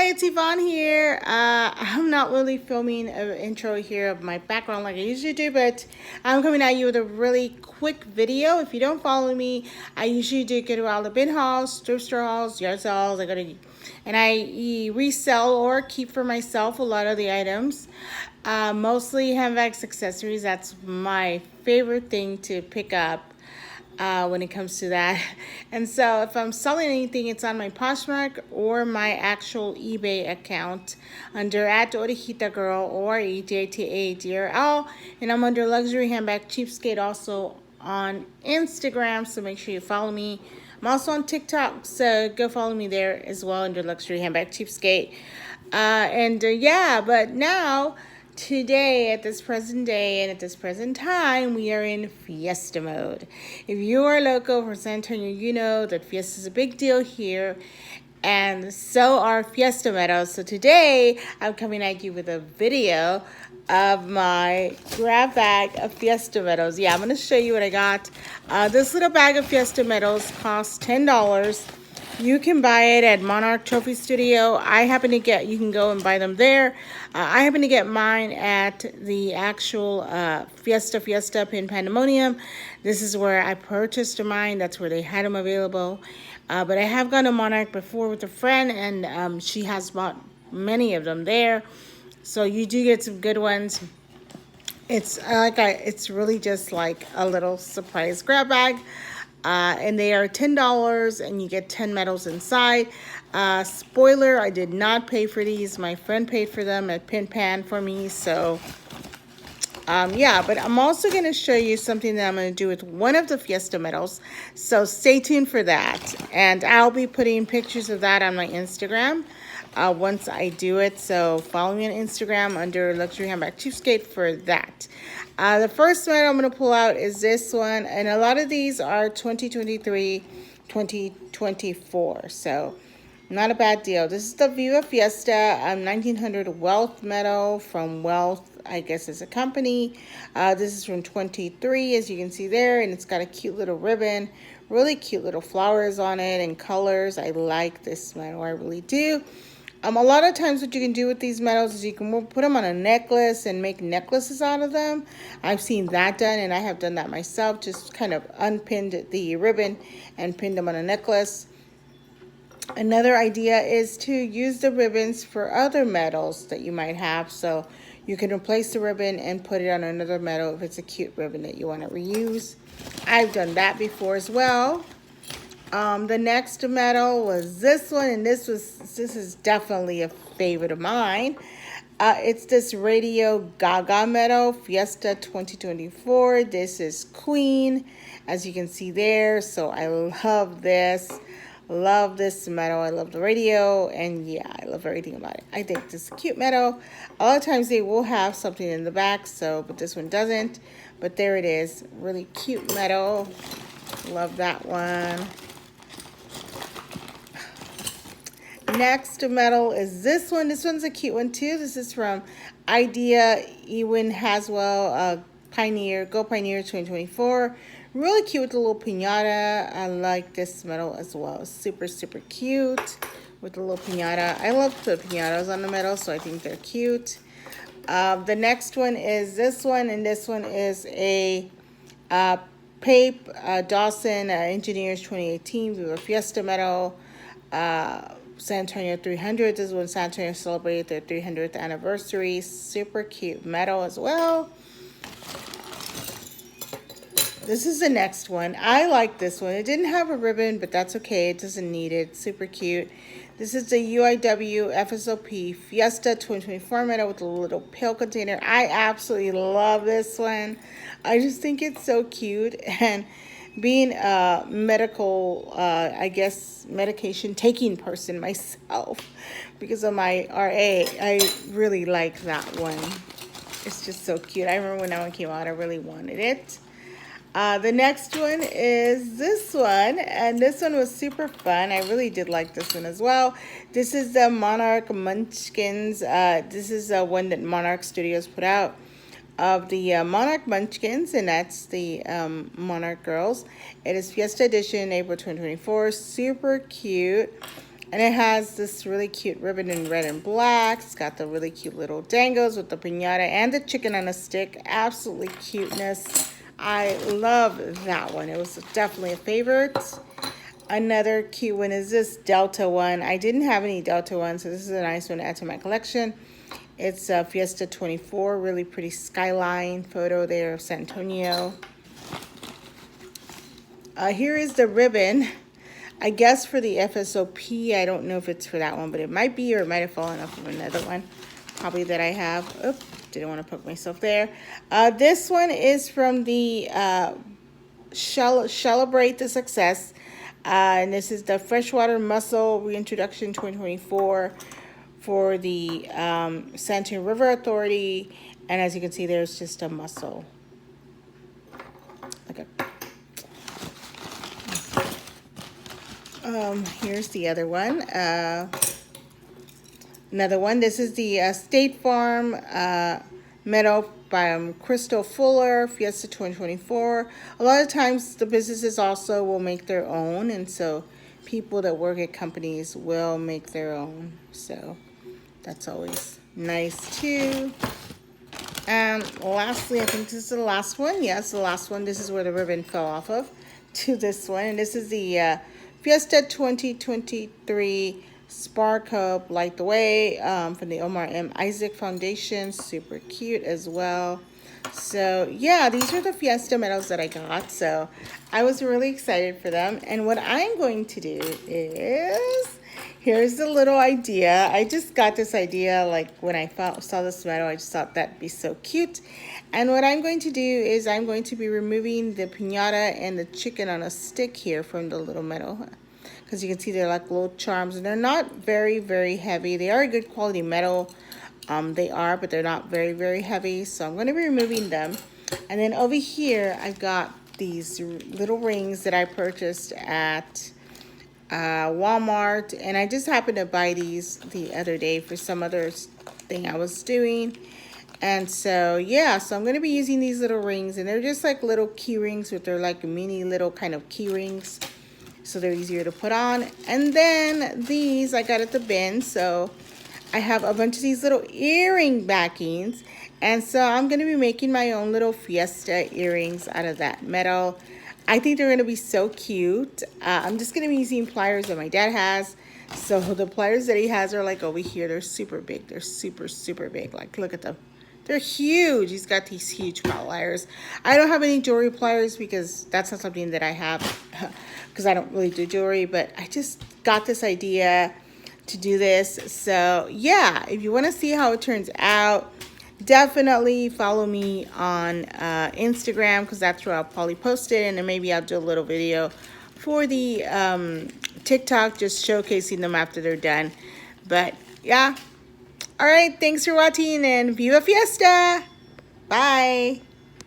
Hi, it's Yvonne here. I'm not really filming an intro here of my background like I usually do, but I'm coming at you with a really quick video. If you don't follow me, I usually do go to all the bin hauls, thrift store hauls, yard sales. I resell or keep for myself a lot of the items. Mostly handbags, accessories. That's my favorite thing to pick up. When it comes to that. And so if I'm selling anything, it's on my Poshmark or my actual eBay account under @Orejitagirl or jcfhtrl. And I'm under Luxury Handbag Cheapskate also on Instagram, so make sure you follow me. I'm also on TikTok, so go follow me there as well under Luxury Handbag Cheapskate. Yeah, but now today, at this present day and at this present time, we are in Fiesta mode. If you are local from San Antonio, you know that Fiesta is a big deal here, and so are Fiesta medals. So today, I'm coming at you with a video of my grab bag of Fiesta medals. Yeah, I'm going to show you what I got. This little bag of Fiesta medals costs $10. You can buy it at Monarch Trophy Studio. You can go and buy them there. I happen to get mine at the actual Fiesta Pin Pandemonium. This is where I purchased mine. That's where they had them available. But I have gone to Monarch before with a friend, and she has bought many of them there. So you do get some good ones. It's really just like a little surprise grab bag. And they are $10, and you get 10 medals inside. Spoiler, I did not pay for these. My friend paid for them at Pin Pan for me. So, yeah, but I'm also going to show you something that I'm going to do with one of the Fiesta medals. So stay tuned for that. And I'll be putting pictures of that on my Instagram once I do it. So follow me on Instagram under Luxury Handbag Cheapskate for that. The first medal I'm going to pull out is this one, and a lot of these are 2023, 2024, so not a bad deal. This is the Viva Fiesta 1900 Wealth medal from Wealth, I guess is a company. This is from 23, as you can see there, and it's got a cute little ribbon, really cute little flowers on it and colors. I like this medal, I really do. A lot of times what you can do with these medals is you can put them on a necklace and make necklaces out of them. I've seen that done, and I have done that myself. Just kind of unpinned the ribbon and pinned them on a necklace. Another idea is to use the ribbons for other medals that you might have. So you can replace the ribbon and put it on another medal if it's a cute ribbon that you want to reuse. I've done that before as well. The next medal was this one, and this is definitely a favorite of mine. It's this Radio Gaga medal, Fiesta 2024. This is Queen, as you can see there. So I love this. Love this medal. I love the radio, and yeah, I love everything about it. I think this is a cute medal. A lot of times they will have something in the back, but this one doesn't. But there it is. Really cute medal. Love that one. Next medal is this one. This one's a cute one too. This is from Idea Ewin Haswell, Pioneer 2024. Really cute with the little piñata. I like this medal as well. Super, super cute with the little piñata. I love the piñatas on the medal, so I think they're cute. The next one is this one, and this one is a Pape Dawson Engineers 2018 Viva Fiesta medal. San Antonio 300. This is when San Antonio celebrated their 300th anniversary. Super cute medal as well. This is the next one. I like this one. It didn't have a ribbon, but that's okay. It doesn't need it. Super cute. This is the UIW FSOP Fiesta 2024 medal with a little pill container. I absolutely love this one. I just think it's so cute, and being a medical, medication taking person myself because of my RA, I really like that one. It's just so cute. I remember when that one came out, I really wanted it. The next one is this one, and this one was super fun. I really did like this one as well. This is the Monarch Munchkins. This is one that Monarch Studios put out of the Monarch Munchkins, and that's the Monarch Girls. It is Fiesta Edition, April 2024. Super cute. And it has this really cute ribbon in red and black. It's got the really cute little dangles with the piñata and the chicken on a stick. Absolutely cuteness. I love that one. It was definitely a favorite. Another cute one is this Delta one. I didn't have any Delta ones, so this is a nice one to add to my collection. It's Fiesta 24, really pretty skyline photo there of San Antonio. Here is the ribbon, I guess for the FSOP. I don't know if it's for that one, but it might be, or it might have fallen off of another one, probably that I have. Oops, didn't want to poke myself there. This one is from the Celebrate the Success. And this is the Freshwater Mussel Reintroduction 2024 for the San Antonio River Authority. And as you can see, there's just a mussel. Okay. Here's the other one. Another one. This is the State Farm Meadow by Crystal Fuller, Fiesta 2024. A lot of times the businesses also will make their own, and so people that work at companies will make their own. So that's always nice too. And lastly, I think this is the last one. Yes, the last one. This is where the ribbon fell off of to this one. And this is the Fiesta 2023 Spark Hub Light the Way from the Omar M. Isaac Foundation. Super cute as well. So yeah, these are the Fiesta medals that I got. So I was really excited for them. And what I'm going to do is, here's the little idea. I just got this idea like when I saw this medal. I just thought that'd be so cute. And what I'm going to do is I'm going to be removing the piñata and the chicken on a stick here from the little medal. Because you can see they're like little charms, and they're not very, very heavy. They are a good quality metal. They are, but they're not very, very heavy. So I'm going to be removing them. And then over here, I've got these little rings that I purchased at Walmart. And I just happened to buy these the other day for some other thing I was doing. And so, yeah, so I'm going to be using these little rings. And they're just like little key rings, but they're like mini little kind of key rings. So they're easier to put on. And then these I got at the bin. So I have a bunch of these little earring backings. And so I'm going to be making my own little Fiesta earrings out of that metal. I think they're going to be so cute. I'm just going to be using pliers that my dad has. So the pliers that he has are like over here. They're super big. They're super, super big. Like, look at them. They're huge. He's got these huge pliers. I don't have any jewelry pliers because that's not something that I have because I don't really do jewelry. But I just got this idea to do this. So, yeah, if you want to see how it turns out, definitely follow me on Instagram because that's where I'll probably post it. And then maybe I'll do a little video for the TikTok just showcasing them after they're done. But, yeah. All right, thanks for watching and viva Fiesta. Bye.